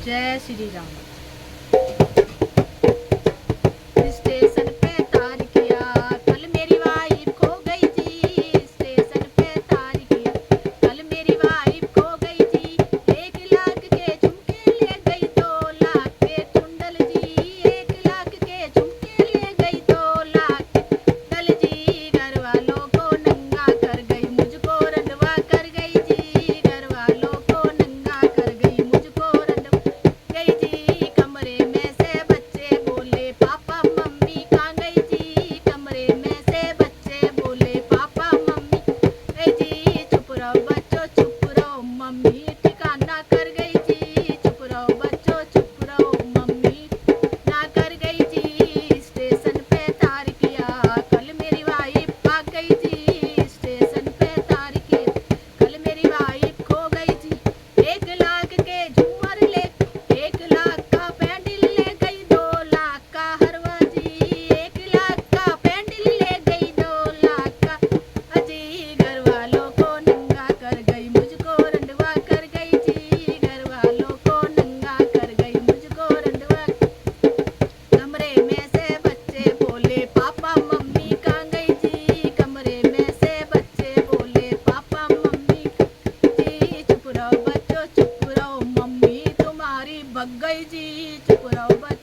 जय श्री राम। स्टेशन पे तार किया, कल मेरी वाइफ खो गई जी। स्टेशन पे तार किया, कल मेरी वाइफ खो गई जी। 1 लाख के झुमके ले गई, 2 लाख के कुंडल जी। 1 लाख के झुमके ले गई, 2 लाख के कुंडल जी। घर वालों को नंगा कर गई, मुझको रंडवा कर गई जी। घर वालों को नंगा कर गई, मुझको रंडवा गई जी। कमरे में से बच्चे बोले पापा मम्मी कहाँ गई जी। कमरे में से बच्चे बोले पापा मम्मी गई जी। चुप रहो बच्चों चुप रहो, मम्मी ठिकाना कर गई जी। चुप रहो बच्चों चुप रहो, मम्मी ना कर गई जी। स्टेशन पे तार किया, कल मेरी वाइफ भाग गई जी। स्टेशन पे तार किया, कल मेरी वाइफ खो गई जी। 1 लाख के झूमर ले, 1 लाख का पैंडल ले गई, 2 लाख का हरवा जी। 1 लाख का पैंडल ले गई, 2 लाख का अजी। घर वालों को नंगा कर गई, मुझको रंडवा कर गई जी। घर वालों को नंगा कर गई, मुझको रंडवा। कमरे में से बच्चे बोले पापा मम्मी कहाँ गई जी। कमरे में से बच्चे बोले पापा मम्मी जी। चुप रहो बच्चों चुप रहो, मम्मी तुम्हारी भग गई जी। चुप रहो बच्चों।